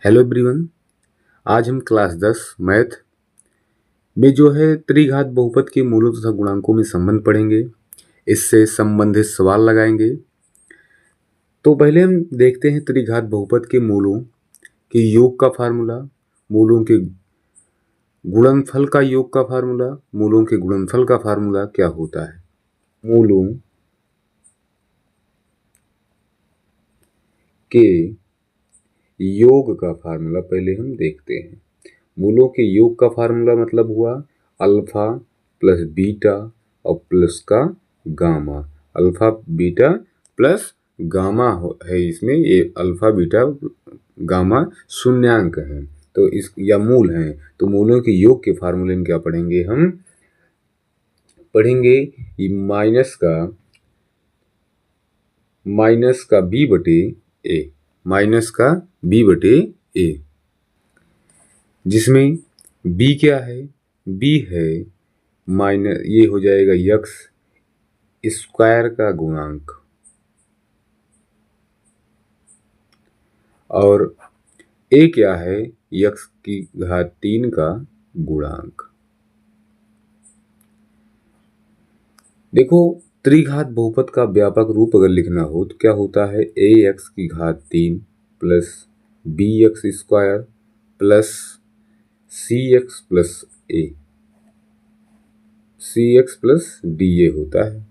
Hello everyone. आज हम class 10 math में जो है त्रिघात बहुपद के मूलों तथा गुणांकों में संबंध पढ़ेंगे। इससे संबंधित सवाल लगाएंगे। तो पहले हम देखते हैं त्रिघात बहुपद के मूलों के योग का फार्मूला, मूलों के गुणनफल का योग का फार्मूला, मूलों के गुणनफल का फार्मूला क्या होता है। मूलों के योग का फार्मूला पहले हम देखते हैं। मूलों के योग का फार्मूला मतलब हुआ अल्फा प्लस बीटा और प्लस का gamma. Alpha beta plus gamma है इसमें, ये अल्फा बीटा गामा शून्यांक है तो इस या मूल हैं। तो मूलों के योग के फार्मूले में क्या पढ़ेंगे, हम पढ़ेंगे माइनस का बी बटे ए, माइनस का बी बटे ए, जिसमें b क्या है, b है माइनस, ये हो जाएगा यक्स स्क्वायर का गुणांक, और a क्या है, यक्स की घात 3 का गुणांक। देखो, त्रिघात बहुपद का व्यापक रूप अगर लिखना हो तो क्या होता है, a एक्स की घात 3 plus b x square plus c x plus a, c x plus d, ये होता है।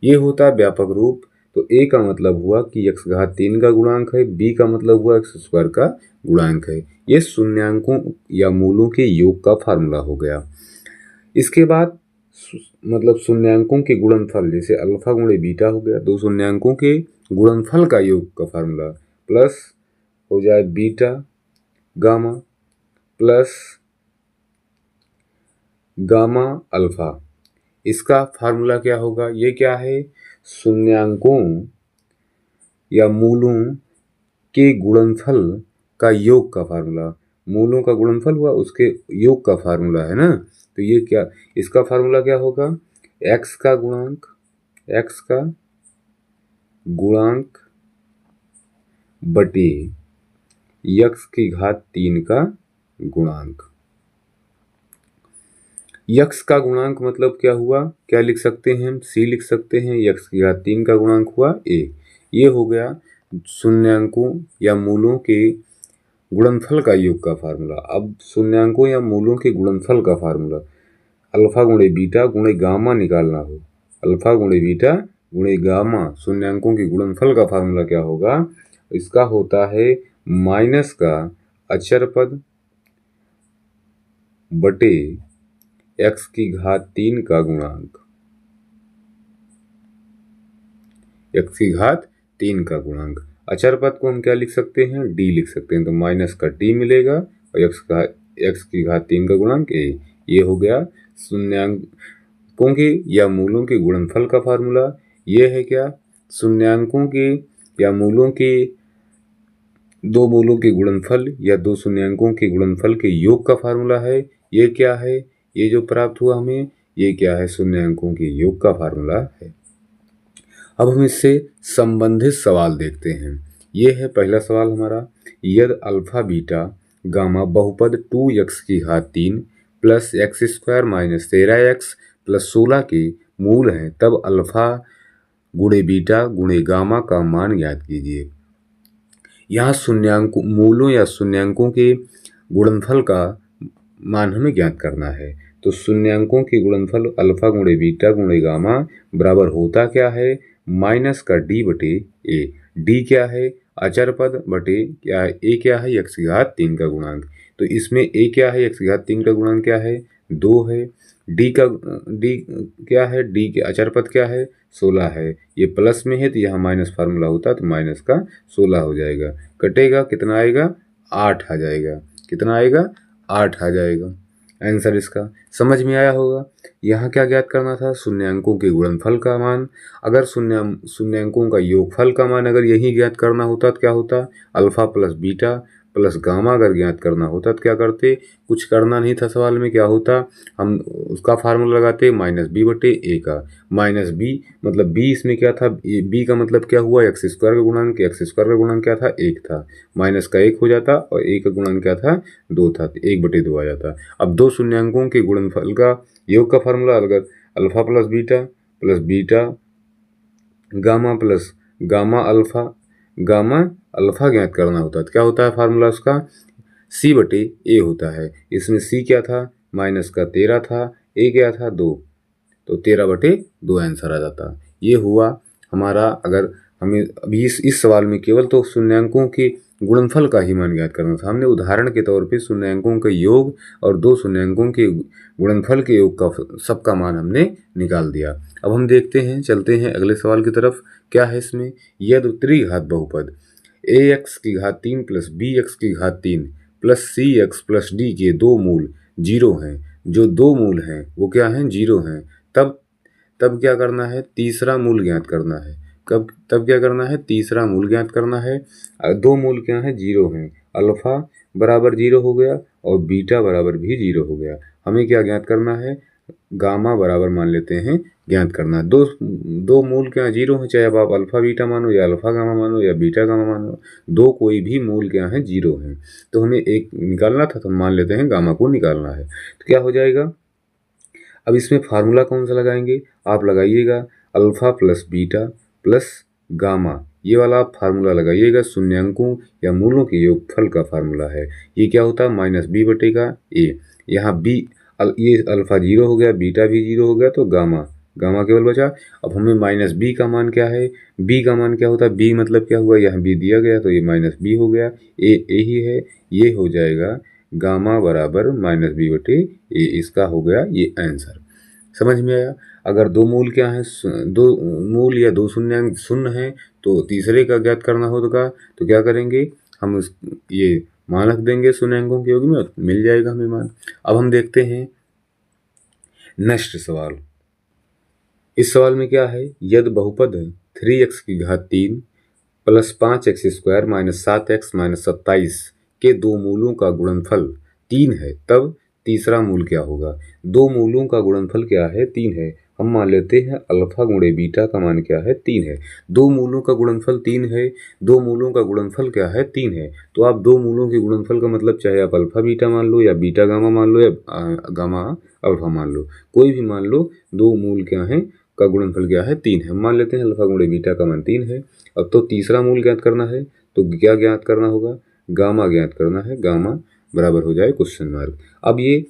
ये होता है व्यापक रूप। तो a का मतलब हुआ कि x घात 3 का गुणांक है, b का मतलब हुआ x स्क्वायर का गुणांक है। ये शून्यांकों या मूलों के योग का फार्मूला हो गया। इसके बाद मतलब शून्यांकों के गुणनफल, जैसे अल्फा गुणे बीटा हो गया, दो शून्यांकों के गुणनफल का योग का फार्मूला प्लस हो जाए beta gamma plus gamma alpha. इसका फार्मूला क्या होगा, ये क्या है, शून्यांकों या मूलों के गुणनफल का योग का फार्मूला। मूलों का गुणनफल हुआ, उसके योग का फार्मूला है ना। तो ये क्या, इसका फार्मूला क्या होगा, x का गुणांक, x का गुणांक बटे x की घात 3 का गुणांक। x का गुणांक मतलब क्या हुआ, क्या लिख सकते हैं हम, c लिख सकते हैं, x की घात 3 का गुणांक हुआ a। ये हो गया शून्यांकों या मूलों के गुणनफल का योग का फार्मूला। अब शून्यांकों या मूलों के गुणनफल का फार्मूला, अल्फा गुणे बीटा गुणे गामा निकालना हो, अल्फा गुणे बीटा गुणे गामा शून्यांकों के गुणनफल का फार्मूला क्या होगा, इसका होता है माइनस का अचर पद बटे x की घात 3 का गुणांक, x की घात 3 का गुणांक। अचर पद को हम क्या लिख सकते हैं, d लिख सकते हैं, तो माइनस का d मिलेगा और x की घात 3 का गुणांक a। ये हो गया शून्यांकों के या मूलों के गुणनफल का फार्मूला। ये है क्या, शून्यांकों के या मूलों के, दो मूलों के गुणनफल या दो शून्यांकों के गुणनफल के योग का फार्मूला है। ये क्या है, ये जो प्राप्त हुआ हमें, ये क्या है, शून्यांकों के योग का फार्मूला है। अब हम इससे संबंधित सवाल देखते हैं। ये है पहला सवाल हमारा, यदि अल्फा बीटा गामा बहुपद 2x की घात 3 plus x square minus 13x plus 16 के मूल हैं, तब अल्फा गुणे बीटा गुणे गामा का मान ज्ञात कीजिए। यहाँ शून्यांकों, मूलों या शून्यांकों के गुणनफल का मान हमें ज्ञात करना है। तो शून्यांकों के गुणनफल अल्फा गुणे बीटा गुणे गामा बराबर होता क्या है, माइनस का d बटे a। d क्या है, अचर पद बटे क्या है, a क्या है, x की घात 3 का गुणांक। तो इसमें a क्या है, x की घात 3 का गुणांक क्या है, 2 है। d क्या है, d के अचर पद क्या है, 16 है। ये प्लस में है तो यहाँ माइनस फार्मूला होता तो माइनस का 16 हो जाएगा। कटेगा कितना आएगा, 8 आ जाएगा। कितना आएगा, 8 आ जाएगा। आंसर इसका समझ में आया होगा। यहाँ क्या ज्ञात करना था, शून्यांकों के गुणनफल का मान। अगर शून्यांकों का योगफल का मान अगर यही ज्ञात करना होता तो क्या होता, alpha plus beta plus gamma अगर ज्ञात करना होता तो क्या करते, कुछ करना नहीं था सवाल में, क्या होता, हम उसका फार्मूला लगाते माइनस बी बटे ए का। माइनस बी मतलब बी इसमें क्या था, बी का मतलब क्या हुआ, एक्स स्क्वायर का गुणांक, एक्स स्क्वायर का गुणांक क्या था, एक था, माइनस का एक हो जाता और ए का गुणांक क्या था, दो था, एक बटे दो आ जाता। अब दो शून्यांकों के गुणनफल का योग का फार्मूला, अगर alpha plus beta gamma plus gamma alpha ज्ञात करना होता है तो क्या होता है फार्मूला उसका, सी बटे ए होता है। इसमें सी क्या था, माइनस का 13 था, ए क्या था 2, तो 13 बटे 2 आंसर आ जाता। ये हुआ हमारा, अगर हमें अभी इस सवाल में केवल तो शून्यांकों के गुणनफल का ही मान ज्ञात करना था, हमने उदाहरण के तौर पे शून्यांकों का योग और दो शून्यांकों के गुणनफल के योग का सबका मान हमने निकाल दिया। अब हम देखते हैं, चलते हैं अगले सवाल की तरफ। क्या है इसमें, यदि त्रिघात बहुपद ए एक्स की घात 3 प्लस बी एक्स की घात 3 plus c x plus D के दो मूल जीरो हैं, जो दो मूल हैं वो क्या हैं, जीरो हैं, तब क्या करना है, तीसरा मूल ज्ञात करना है। तब क्या करना है, तीसरा मूल ज्ञात करना है। दो मूल क्या है, जीरो हैं, अल्फा बराबर जीरो हो गया और बीटा बराबर भी जीरो हो गया। हमें क्या ज्ञात करना है, गामा बराबर मान लेते हैं ज्ञात करना है। दो मूल क्या जीरो हैं, चाहे अब आप अल्फा बीटा मानो या अल्फा गामा मानो या बीटा गामा मानो, दो कोई भी मूल क्या है, जीरो हैं। तो हमें एक निकालना था तो हम मान लेते हैं गामा को निकालना है। तो क्या हो जाएगा, अब इसमें फार्मूला कौन सा लगाएंगे, आप लगाइएगा alpha plus beta plus gamma, ये वाला आप फार्मूला लगाइएगा, शून्यांकों या मूलों के योगफल का फार्मूला है। ये क्या होता है, माइनस बी बटे का ए, यहाँ बी ये अल्फा जीरो हो गया, बीटा भी जीरो हो गया, तो गामा केवल बचा। अब हमें माइनस बी का मान क्या है, बी का मान क्या होता है, बी मतलब क्या हुआ, यहाँ बी दिया गया तो ये माइनस बी हो गया, ए ही है, ये हो जाएगा गामा बराबर माइनस बी बटे ए, इसका हो गया ये आंसर। समझ में आया। अगर दो मूल क्या है, दो मूल या दो शून्यांक शून्य है तो तीसरे का ज्ञात करना होगा, तो क्या करेंगे हम ये मान रख देंगे शून्यांकों के योग में, मिल जाएगा हमें मान। अब हम देखते हैं नेक्स्ट सवाल। इस सवाल में क्या है, यदि बहुपद 3x की घात 3 plus 5x square minus 7x minus 27 के दो मूलों का गुणनफल 3 है, तब तीसरा मूल क्या होगा। दो मूलों का गुणनफल क्या है, 3 है। हम मान लेते हैं अल्फा गुणे बीटा का मान क्या है, 3 है। दो मूलों का गुणनफल 3 है, दो मूलों का गुणनफल क्या है, 3 है। तो आप दो मूलों के गुणनफल का मतलब चाहे आप अल्फा बीटा मान लो या बीटा गामा मान लो या गामा अल्फा मान लो, कोई भी मान लो, दो मूल क्या है का गुणनफल क्या है, 3 है। मान लेते हैं अल्फा गुणे बीटा का मान 3 है। अब तो तीसरा मूल ज्ञात करना है, तो क्या ज्ञात करना होगा, गामा ज्ञात करना है। गामा बराबर हो जाए क्वेश्चन मार्क। अब ये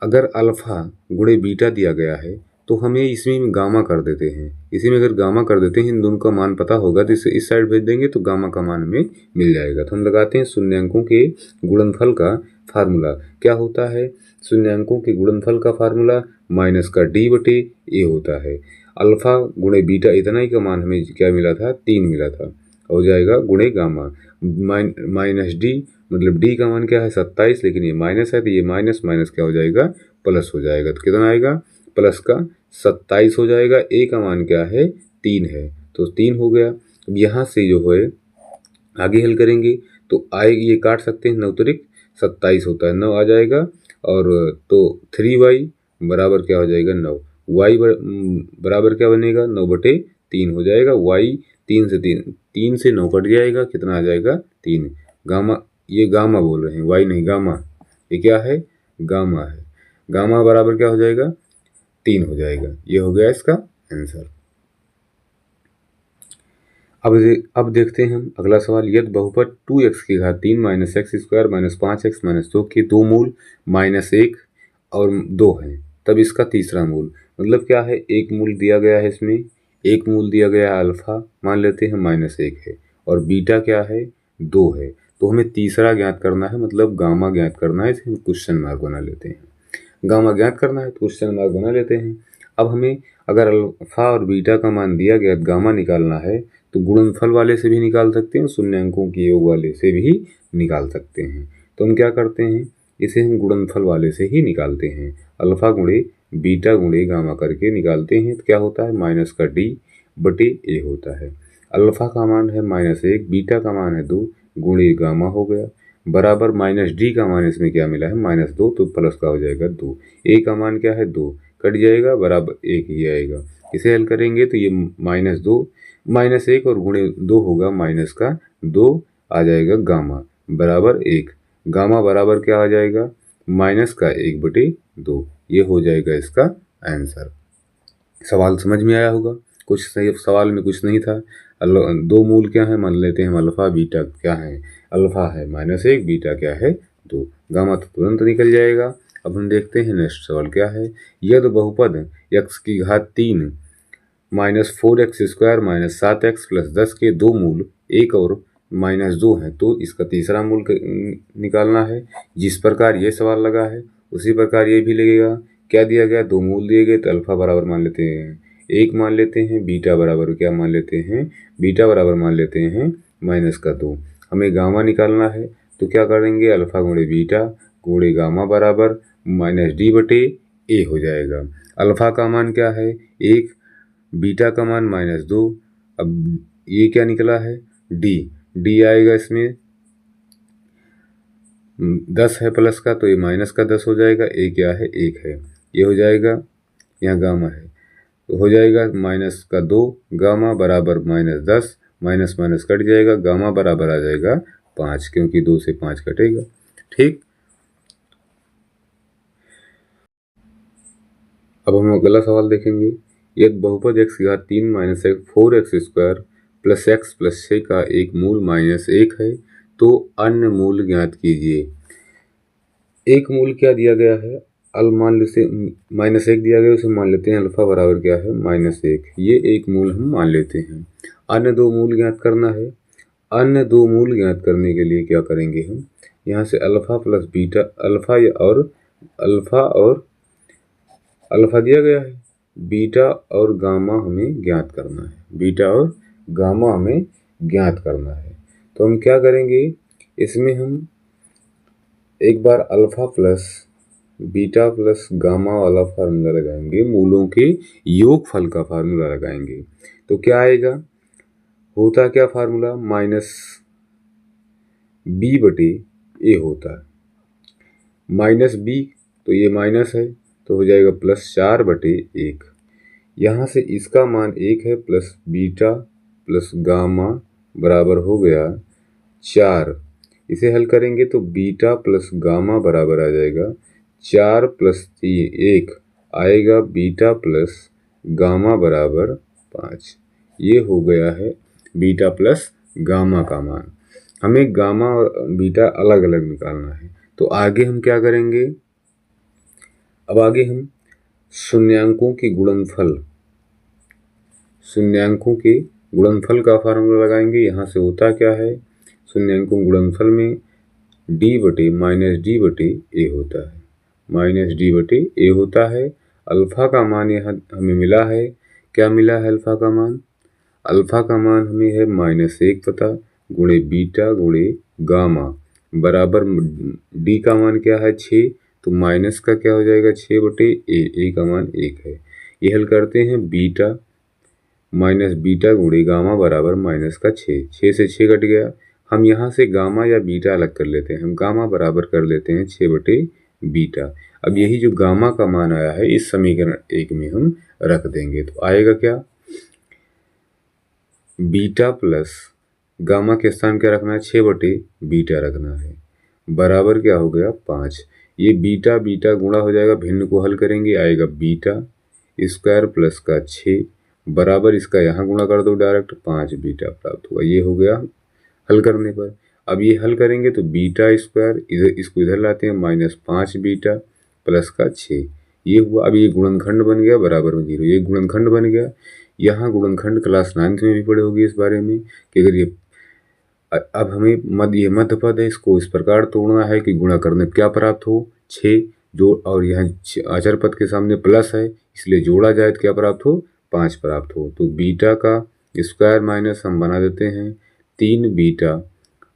अगर अल्फा गुणे बीटा दिया गया है तो हमें इसमें गामा कर देते हैं, इसी में अगर गामा कर देते हैं, इन दोनों का मान पता होगा तो इसे इस साइड भेज देंगे तो गामा का मान हमें मिल जाएगा। तो हम लगाते हैं शून्यांकों के गुणनफल का फार्मूला। क्या होता है, शून्यांकों के गुणनफल का फार्मूला माइनस का डी बटे ए होता है। अल्फा गुणे बीटा इतना ही का मान हमें क्या मिला था, 3 मिला था, हो जाएगा गुणे गामा माइनस डी, मतलब डी का मान क्या है 27, लेकिन ये माइनस है तो ये माइनस माइनस क्या हो जाएगा, प्लस हो जाएगा। तो कितना आएगा, प्लस का 27 हो जाएगा। ए का मान क्या है, 3 है, तो 3 हो गया। अब यहाँ से जो है आगे हल करेंगे तो आए, ये काट सकते हैं, 9 त्रिक 27 होता है, 9 आ जाएगा। और तो 3y बराबर क्या हो जाएगा, 9। y बराबर क्या बनेगा, 9 बटे 3 हो जाएगा। y 3 से 9 कट जाएगा, कितना आ जाएगा, 3। गामा, ये गामा बोल रहे हैं, y नहीं गामा, ये क्या है, गामा है। गामा बराबर क्या हो जाएगा, 3 हो जाएगा। ये हो गया इसका आंसर। अब देखते हैं हम अगला सवाल। यदि बहुपद 2x की घात 3 minus x square minus 5x minus 2 के दो मूल -1 और 2 हैं, तब इसका तीसरा मूल, मतलब क्या है, एक मूल दिया गया है, इसमें एक मूल दिया गया है अल्फा, मान लेते हैं -1 है, और बीटा क्या है, 2 है। तो हमें तीसरा ज्ञात करना है, मतलब गामा ज्ञात करना है। इसे हम क्वेश्चन मार्क बना लेते हैं, गामा ज्ञात करना है तो क्वेश्चन मार्क बना लेते हैं। अब हमें अगर अल्फा और बीटा का मान दिया गया, गामा निकालना है, तो गुणनफल वाले से भी निकाल सकते हैं, शून्यांकों के योग वाले से भी निकाल सकते हैं। तो हम क्या करते हैं, इसे हम गुणनफल वाले से ही निकालते हैं। अल्फा गुणे बीटा गुणे गामा करके निकालते हैं तो क्या होता है, माइनस का डी बटे ए होता है। अल्फा का मान है -1, बीटा का मान है 2, गुणे गामा हो गया। बराबर माइनस डी का मान इसमें क्या मिला है -2, तो प्लस का हो जाएगा 2। ए का मान क्या है 2, कट जाएगा बराबर 1 ही आएगा। इसे हल करेंगे तो ये -2 -1 और गुणे 2 होगा माइनस का 2 आ जाएगा गामा बराबर 1। गामा बराबर क्या आ जाएगा माइनस का 1/2। ये हो जाएगा इसका आंसर। सवाल समझ में आया होगा। कुछ सही सवाल में कुछ नहीं था। दो मूल क्या है मान लेते हैं हम, अल्फा बीटा क्या है, अल्फा है -1, बीटा क्या है 2, गामा तो तुरंत निकल जाएगा। अब हम देखते हैं नेक्स्ट सवाल क्या है। यदि बहुपद x की घात 3 -4x² -7x + 10 के दो मूल 1 और -2 हैं तो इसका तीसरा मूल निकालना है। जिस प्रकार ये सवाल लगा है उसी प्रकार ये भी लगेगा। क्या दिया गया, दो मूल दिए गए तो अल्फा बराबर मान लेते हैं 1 मान लेते हैं, बीटा बराबर क्या मान लेते हैं, बीटा बराबर मान लेते हैं -2। हमें गामा निकालना है तो क्या करेंगे, अल्फा गुणे बीटा गुणे गामा बराबर -d/a हो जाएगा। अल्फा का मान क्या है 1, बीटा का मान -2। अब ये क्या निकला है d आएगा इसमें 10 है प्लस का तो ये माइनस का 10 हो जाएगा। ए क्या है 1 है, ये हो जाएगा, यहाँ गामा है तो हो जाएगा -2 गामा बराबर -10, माइनस माइनस कट जाएगा, गामा बराबर आ जाएगा 5 क्योंकि 2 से 5 कटेगा। ठीक, अब हम अगला सवाल देखेंगे। यदि बहुपद x की घात 3 - 4x² + x + 6 का एक मूल -1 है तो अन्य मूल ज्ञात कीजिए। एक मूल क्या दिया गया है, मान लेते -1 दिया गया, उसे मान लेते हैं अल्फा बराबर क्या है -1, ये एक मूल हम मान लेते हैं। अन्य दो मूल ज्ञात करना है। अन्य दो मूल ज्ञात करने के लिए क्या करेंगे हम, यहाँ से अल्फा प्लस बीटा, अल्फा दिया गया है, बीटा और गामा हमें ज्ञात करना है, बीटा और गामा हमें ज्ञात करना है। तो हम क्या करेंगे, इसमें हम एक बार alpha plus beta plus gamma वाला फार्मूला लगाएंगे, मूलों के योगफल का फार्मूला लगाएंगे। तो क्या आएगा, होता क्या फार्मूला -b/a होता है, -b तो ये माइनस है तो हो जाएगा +4/1। यहाँ से इसका मान 1 है प्लस बीटा प्लस गामा बराबर हो गया 4। इसे हल करेंगे तो बीटा प्लस गामा बराबर आ जाएगा 4 + 1 आएगा बीटा प्लस गामा बराबर 5। ये हो गया है बीटा प्लस गामा का मान। हमें गामा और बीटा अलग अलग निकालना है। तो आगे हम क्या करेंगे, अब आगे हम शून्यांकों के गुणनफल का फार्मूला लगाएंगे। यहाँ से होता क्या है, शून्यांकों गुणनफल में d/-d/a होता है, -d/a होता है। अल्फा का मान यहाँ हमें मिला है, क्या मिला है अल्फा का मान, अल्फा का मान हमें है -1 पता, गुणे बीटा गुणे गामा बराबर डी का मान क्या है 6, तो माइनस का क्या हो जाएगा 6/a, ए का मान 1 है। ये हल करते हैं, बीटा गुणे गामा बराबर -6 से 6 कट गया। हम यहाँ से गामा या बीटा अलग कर लेते हैं, हम गामा बराबर कर लेते हैं 6/बीटा। अब यही जो गामा का मान आया है इस समीकरण 1 में हम रख देंगे तो आएगा क्या, बीटा प्लस गामा के स्थान क्या रखना है 6/बीटा रखना है, बराबर क्या हो गया 5। ये बीटा बीटा गुणा हो जाएगा, भिन्न को हल करेंगे आएगा बीटा स्क्वायर प्लस का 6 बराबर, इसका यहाँ गुणा कर दो डायरेक्ट, 5 बीटा प्राप्त हुआ। ये हो गया हल करने पर। अब ये हल करेंगे तो बीटा स्क्वायर इधर, इसको इधर लाते हैं, -5 बीटा प्लस का 6 ये हुआ। अब ये गुणनखंड बन गया बराबर में 0, ये गुणनखंड बन गया। यहाँ गुणनखंड क्लास 9th में भी पढ़े होगी इस बारे में कि अगर ये अब हमें ये मध्य पद है, इसको इस प्रकार तोड़ना है कि गुणा करने क्या प्राप्त हो 6 जो, और यहाँ अचर पद के सामने प्लस है इसलिए जोड़ा जाए तो क्या प्राप्त हो 5 प्राप्त हो। तो बीटा का स्क्वायर माइनस हम बना देते हैं 3 बीटा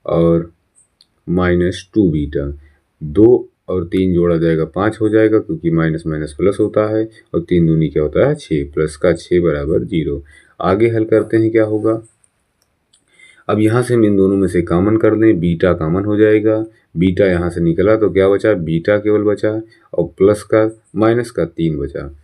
और -2 बीटा, 2 और 3 जोड़ा जाएगा 5 हो जाएगा क्योंकि माइनस माइनस प्लस होता है, और 3 दूनी क्या होता है 6, प्लस का 6 बराबर 0। आगे हल करते हैं क्या होगा, अब यहाँ से हम इन दोनों में से कॉमन कर लें, बीटा कॉमन हो जाएगा, बीटा यहाँ से निकला तो क्या बचा, बीटा केवल बचा और प्लस का माइनस का 3 बचा।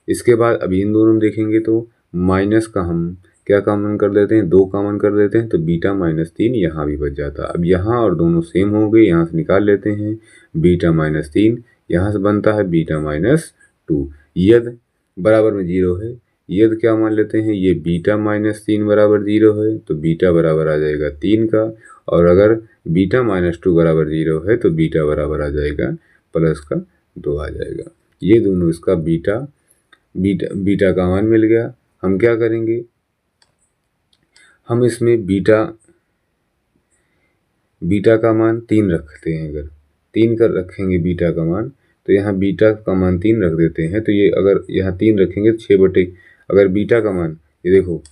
इसके बाद अभी इन दोनों में देखेंगे तो माइनस का हम क्या कॉमन कर लेते हैं, 2 कॉमन कर लेते हैं तो बीटा माइनस 3 यहाँ भी बच जाता। अब यहाँ और दोनों सेम हो गए, यहाँ से निकाल लेते हैं बीटा माइनस 3, यहाँ से बनता है बीटा माइनस 2। यदि बराबर में 0 है, यदि क्या मान लेते हैं, ये बीटा माइनस 3 बराबर 0 है तो बीटा बराबर आ जाएगा 3 का, और अगर बीटा माइनस 2 बराबर 0 है तो बीटा बराबर आ जाएगा प्लस का 2 आ जाएगा। ये दोनों इसका बीटा का मान मिल गया। हम क्या करेंगे, हम इसमें बीटा का मान 3 रखते हैं। अगर 3 का रखेंगे बीटा का मान तो यहाँ बीटा का मान 3 रख देते हैं, तो ये अगर यहाँ 3 रखेंगे तो 6/, अगर बीटा का मान ये देखो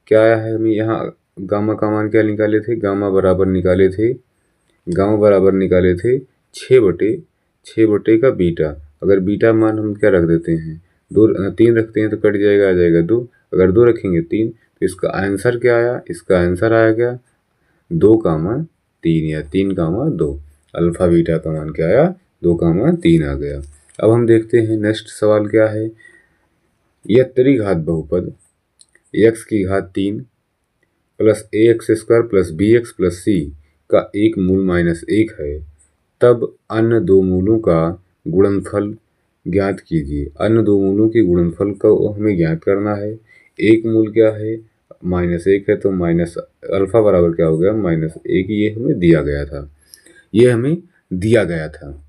क्या आया है, हमें यहाँ गामा का मान क्या निकाले थे, गामा बराबर निकाले थे 6/6 का बीटा। अगर बीटा मान हम क्या रख देते हैं, 3 रखते हैं तो कट जाएगा, आ जाएगा 2, अगर 2 रखेंगे 3, तो इसका आंसर क्या आया, इसका आंसर आया क्या 2,3 या 3,2। अल्फा बीटा का मान क्या आया, 2,3 आ गया। अब हम देखते हैं नेक्स्ट सवाल क्या है। यह त्रिघात बहुपद x की घात 3 plus ax² plus bx plus c का एक मूल माइनस 1 है, तब अन्य दो मूलों का गुणनफल ज्ञात कीजिए। अन्य दो मूलों के गुणनफल को हमें ज्ञात करना है। एक मूल क्या है, -1 है, तो माइनस अल्फा बराबर क्या हो गया, -1। ये हमें दिया गया था।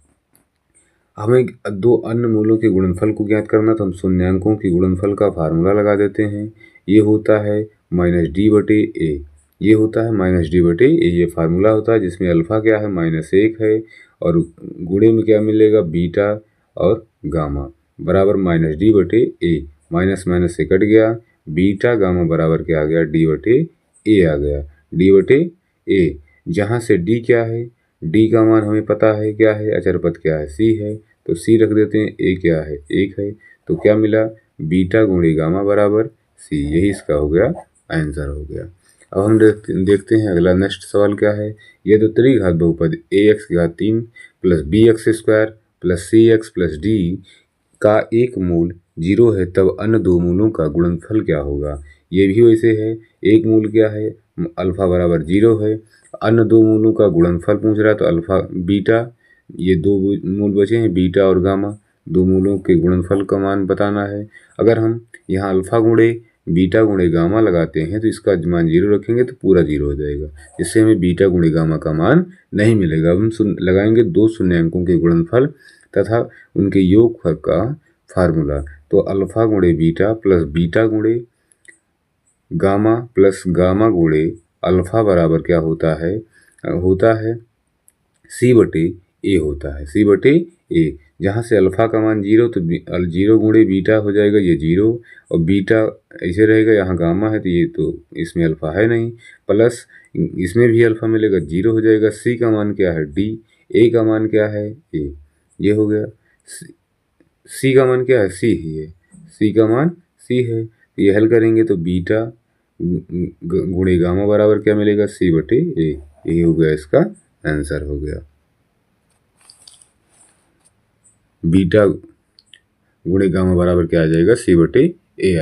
हमें दो अन्य मूलों के गुणनफल को ज्ञात करना, तो हम शून्यांकों के गुणनफल का फार्मूला लगा देते हैं। ये होता है -d/a, ये होता है -d/a, ये फार्मूला होता है जिसमें अल्फा क्या है, -1 है, और गुणे में क्या मिलेगा, बीटा और गामा बराबर -d/a, माइनस माइनस से कट गया, बीटा गामा बराबर क्या आ गया, d/a आ गया, d/a, जहाँ से d क्या है, d का मान हमें पता है क्या है, अचर पद क्या है, c है, तो c रख देते हैं, a क्या है, 1 है, तो क्या मिला, बीटा गुणे गामा बराबर c, यही इसका हो गया आंसर हो गया। अब हम देखते हैं अगला नेक्स्ट सवाल क्या है। यह तो त्रिघात बहुपद ax की घात 3 plus bx² plus cx plus d का एक मूल 0 है, तब अन्य दो मूलों का गुणनफल क्या होगा। ये भी वैसे है, एक मूल क्या है, अल्फा बराबर 0 है, अन्य दो मूलों का गुणनफल पूछ रहा है, तो अल्फा बीटा, ये दो मूल बचे हैं बीटा और गामा, दो मूलों के गुणनफल का मान बताना है। अगर हम यहाँ अल्फा गुणे बीटा गुणे गामा लगाते हैं तो इसका मान 0 रखेंगे तो पूरा 0 हो जाएगा, इससे हमें बीटा गुणे गामा का मान नहीं मिलेगा। अब हम लगाएंगे दो शून्यांकों के गुणनफल तथा उनके योगफल का फार्मूला, तो अल्फा गुणे बीटा प्लस बीटा गुणे गामा प्लस गामा गुणे अल्फा बराबर क्या होता है c/a होता है, c/a, जहाँ से अल्फा का मान 0, तो 0 गुणे बीटा हो जाएगा, ये 0, और बीटा ऐसे रहेगा, यहाँ गामा है तो ये तो इसमें अल्फा है नहीं, प्लस इसमें भी अल्फा मिलेगा, 0 हो जाएगा। c का मान क्या है, d, a का मान क्या है, a, ये हो गया। c का मान क्या है, c ही है, c का मान c है, तो ये हल करेंगे तो बीटा गुणे गामा बराबर क्या मिलेगा, c/a, यही हो गया, इसका आंसर हो गया। बीटा गुणे गामा बराबर क्या आ जाएगा, c/a।